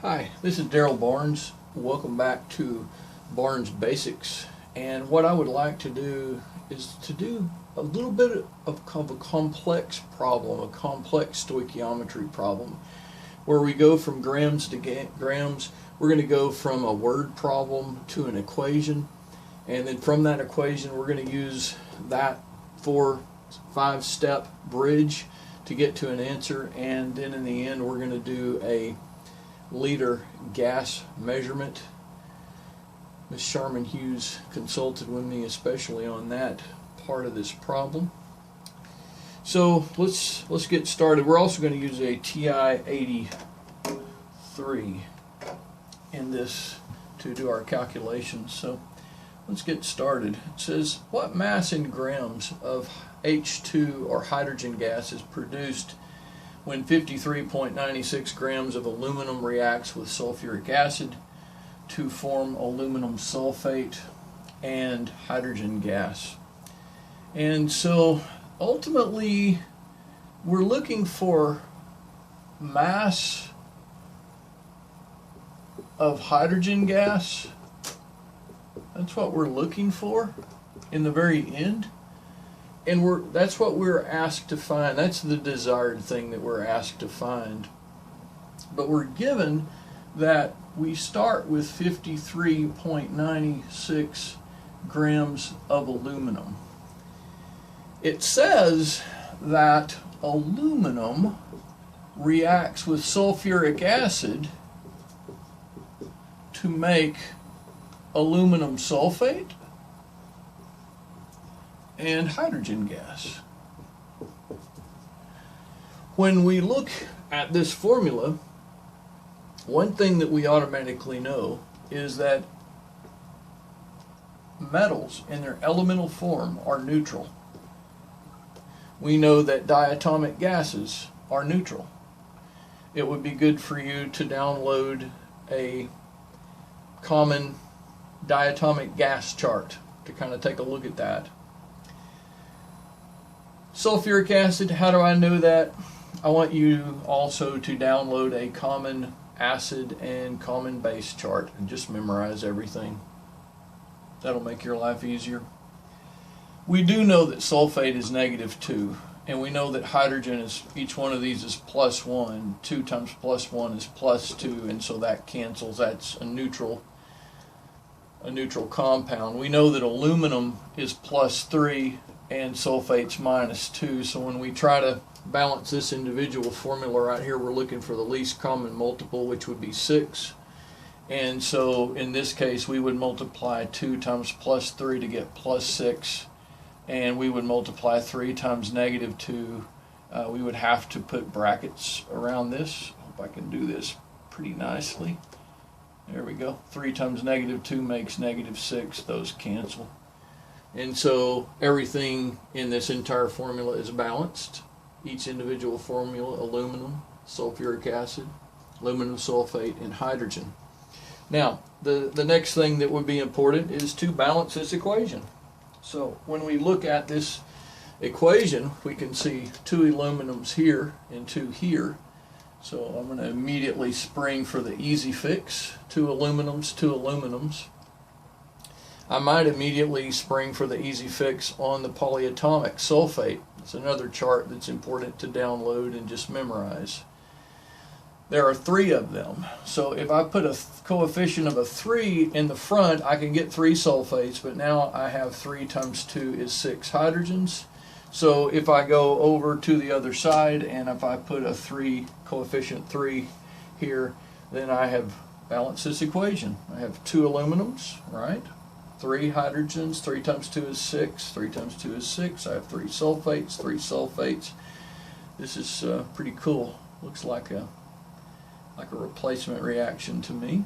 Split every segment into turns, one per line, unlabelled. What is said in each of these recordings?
Hi, this is Darrell Barnes. Welcome back to BarnesBasics. And what I would like to do is to do a little bit of a complex problem, a complex stoichiometry problem, where we go from grams to grams. We're going to go from a word problem to an equation, and then from that equation we're going to use that 4-5 step bridge to get to an answer, and then in the end we're going to do a liter gas measurement. Ms. Sharman Hughes consulted with me especially on that part of this problem. So let's get started. We're also going to use a TI-83 in this to do our calculations. So let's get started. It says, what mass in grams of H2 or hydrogen gas is produced when 53.96 grams of aluminum reacts with sulfuric acid to form aluminum sulfate and hydrogen gas? And so ultimately we're looking for mass of hydrogen gas. That's what we're looking for in the very end. And that's what we're asked to find. That's the desired thing that we're asked to find. But we're given that we start with 53.96 grams of aluminum. It says that aluminum reacts with sulfuric acid to make aluminum sulfate and hydrogen gas. When we look at this formula, one thing that we automatically know is that metals in their elemental form are neutral. We know that diatomic gases are neutral. It would be good for you to download a common diatomic gas chart to kind of take a look at that. Sulfuric acid, how do I know that? I want you also to download a common acid and common base chart and just memorize everything. That'll make your life easier. We do know that sulfate is -2, and we know that hydrogen is, each one of these is +1. 2 times +1 is +2, and so that cancels. That's a neutral compound. We know that aluminum is +3 and sulfate's -2, so when we try to balance this individual formula right here, we're looking for the least common multiple, which would be 6. And so in this case we would multiply 2 times +3 to get +6, and we would multiply 3 times -2. We would have to put brackets around this. Hope I can do this pretty nicely. There we go. 3 times -2 makes -6. Those cancel. And so everything in this entire formula is balanced. Each individual formula: aluminum, sulfuric acid, aluminum sulfate, and hydrogen. Now, the next thing that would be important is to balance this equation. So when we look at this equation, we can see 2 aluminums here and 2 here. So I'm going to immediately spring for the easy fix. 2 aluminums, 2 aluminums. I might immediately spring for the easy fix on the polyatomic sulfate. It's another chart that's important to download and just memorize. There are 3 of them. So if I put a coefficient of a 3 in the front, I can get 3 sulfates, but now I have 3 times 2 is 6 hydrogens. So if I go over to the other side and if I put a 3, coefficient 3 here, then I have balanced this equation. I have 2 aluminums, right? 3 hydrogens. 3 times 2 is 6. 3 times 2 is 6. I have 3 sulfates, 3 sulfates. This is pretty cool. Looks like a replacement reaction to me,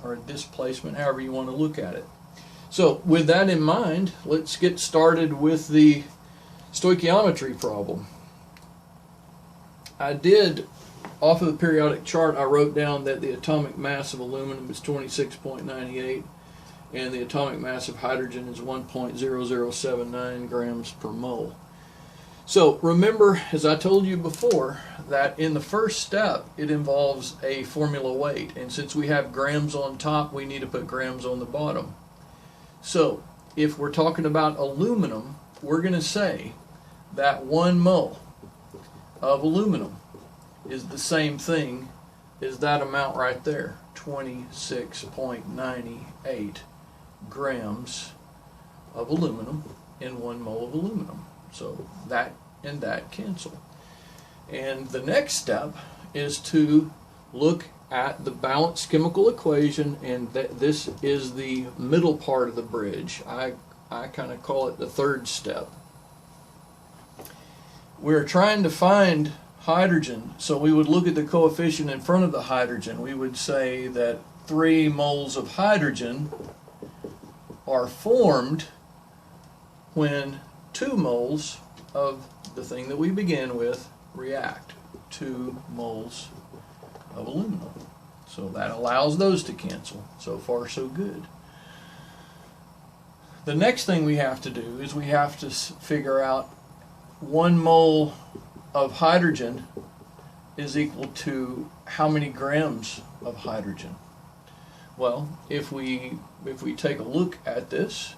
or a displacement, however you want to look at it. So with that in mind, let's get started with the stoichiometry problem. I did, off of the periodic chart, I wrote down that the atomic mass of aluminum is 26.98 and the atomic mass of hydrogen is 1.0079 grams per mole. So remember, as I told you before, that in the first step, it involves a formula weight. And since we have grams on top, we need to put grams on the bottom. So if we're talking about aluminum, we're going to say that 1 mole of aluminum is the same thing as that amount right there, 26.98 grams of aluminum in 1 mole of aluminum. So that and that cancel. And the next step is to look at the balanced chemical equation, and this is the middle part of the bridge. I kind of call it the third step. We're trying to find hydrogen, so we would look at the coefficient in front of the hydrogen. We would say that 3 moles of hydrogen are formed when 2 moles of the thing that we began with react. 2 moles of aluminum. So that allows those to cancel. So far, so good. The next thing we have to do is we have to figure out 1 mole of hydrogen is equal to how many grams of hydrogen. Well, if we take a look at this,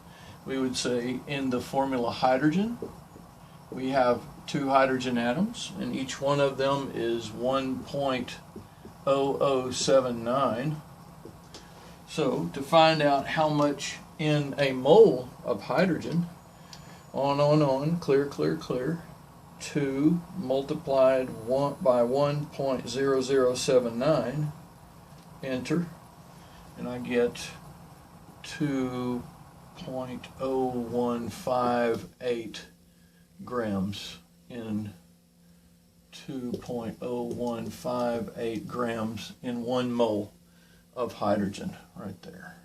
we would say in the formula hydrogen, we have 2 hydrogen atoms, and each one of them is 1.0079. So to find out how much in a mole of hydrogen, on, clear, 2 multiplied by 1.0079, enter, and I get 2.0158 grams in 2.0158 grams in 1 mole of hydrogen right there.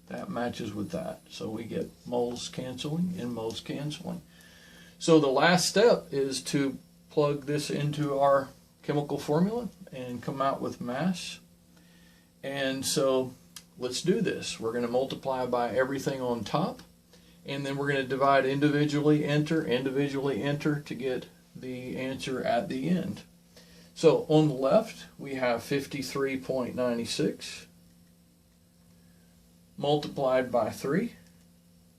That matches with that. So we get moles canceling and moles canceling. So the last step is to plug this into our chemical formula and come out with mass. And so let's do this. We're going to multiply by everything on top, and then we're going to divide individually enter to get the answer at the end. So on the left we have 53.96 multiplied by 3,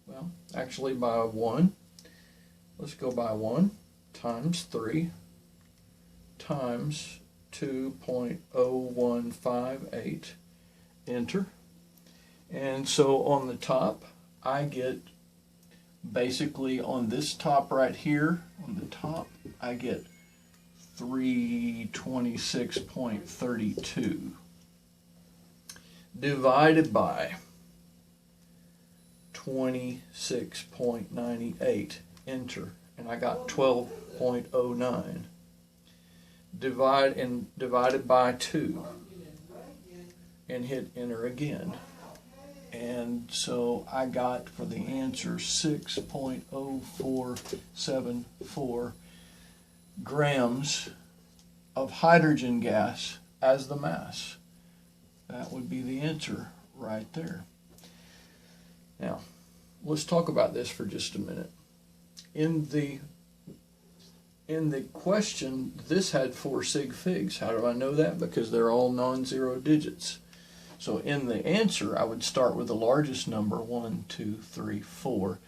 well actually by 1, let's go by 1, times 3 times 2.0158, enter. And so on the top I get, basically on this top right here, on the top I get 326.32 divided by 26.98, enter, and I got 12.09. Divided by 2 and hit enter again. And so I got for the answer 6.0474 grams of hydrogen gas as the mass. That would be the answer right there. Now, let's talk about this for just a minute. In the question, this had 4 sig figs. How do I know that? Because they're all non-zero digits. So in the answer, I would start with the largest number, 1, 2, 3, 4.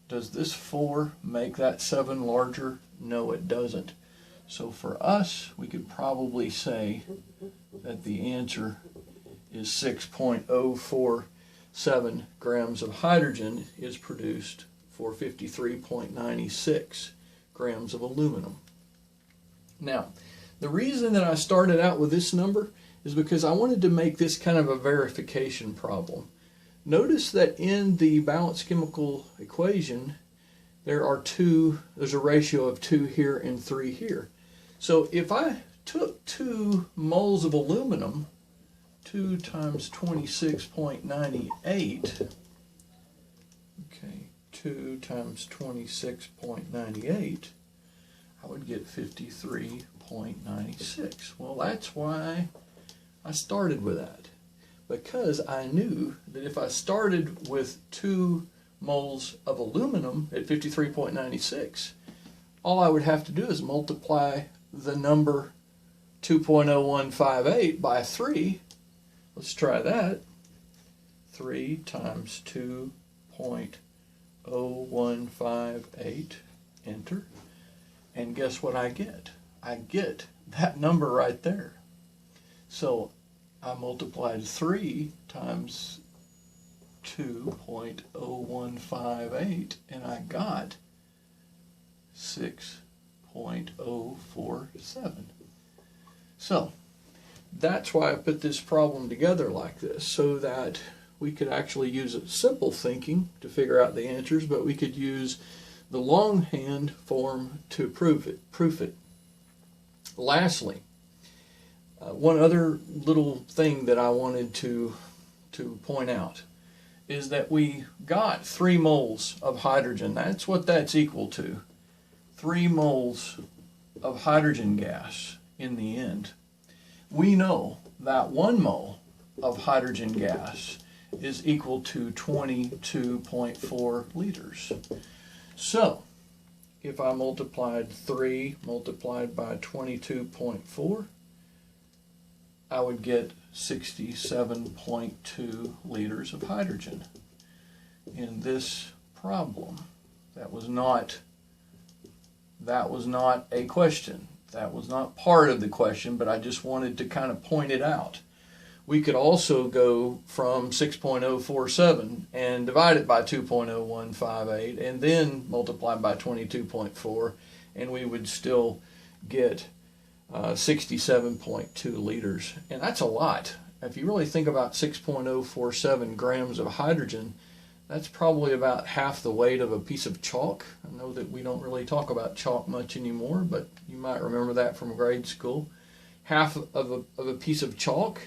Does this 4 make that 7 larger? No, it doesn't. So for us, we could probably say that the answer is 6.047 grams of hydrogen is produced for 53.96 grams of aluminum. Now, the reason that I started out with this number is because I wanted to make this kind of a verification problem. Notice that in the balanced chemical equation, there's a ratio of 2 here and 3 here. So if I took 2 moles of aluminum, 2 times 26.98, okay, 2 times 26.98, I would get 53.96. Well, that's why I started with that, because I knew that if I started with 2 moles of aluminum at 53.96, all I would have to do is multiply the number 2.0158 by 3. Let's try that. 3 times 2.0158, enter. And guess what I get? I get that number right there. So I multiplied 3 times 2.0158 and I got 6.047. So that's why I put this problem together like this, so that we could actually use simple thinking to figure out the answers, but we could use the longhand form to proof it. Lastly, one other little thing that I wanted to point out is that we got 3 moles of hydrogen. That's what that's equal to. 3 moles of hydrogen gas in the end. We know that 1 mole of hydrogen gas is equal to 22.4 liters. So if I multiplied 3 multiplied by 22.4, I would get 67.2 liters of hydrogen in this problem. That was not a question. That was not part of the question, but I just wanted to kind of point it out. We could also go from 6.047 and divide it by 2.0158 and then multiply by 22.4, and we would still get 67.2 liters. And that's a lot. If you really think about 6.047 grams of hydrogen, that's probably about half the weight of a piece of chalk. I know that we don't really talk about chalk much anymore, but you might remember that from grade school. Half of a piece of chalk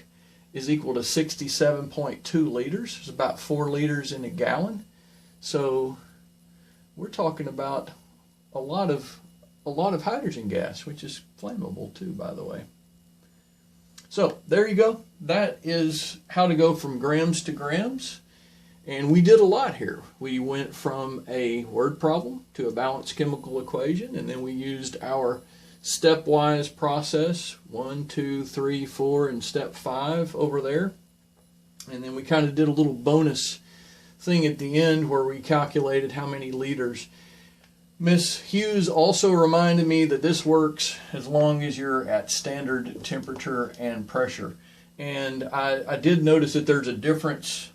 is equal to 67.2 liters. It's about 4 liters in a gallon. So we're talking about a lot of hydrogen gas, which is flammable too, by the way. So there you go. That is how to go from grams to grams. And we did a lot here. We went from a word problem to a balanced chemical equation, and then we used our stepwise process, 1, 2, 3, 4, and step 5 over there. And then we kind of did a little bonus thing at the end where we calculated how many liters. Miss Hughes also reminded me that this works as long as you're at standard temperature and pressure. And I did notice that there's a difference.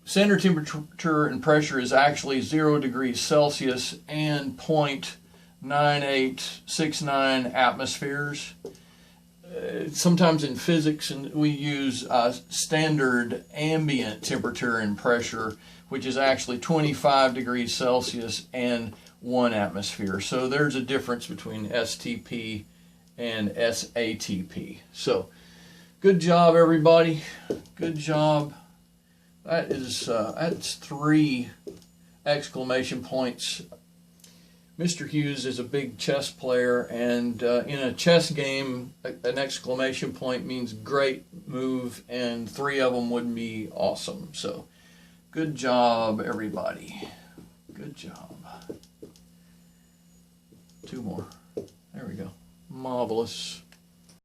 Standard temperature and pressure is actually 0 degrees Celsius and 0.9869 atmospheres. Sometimes in physics we use standard ambient temperature and pressure, which is actually 25 degrees Celsius and 1 atmosphere. So there's a difference between STP and SATP. So good job, everybody. Good job. That is that's 3 exclamation points. Mr. Hughes is a big chess player, and in a chess game, an exclamation point means great move, and 3 of them would be awesome. So good job, everybody. Good job. 2 more. There we go. Marvelous.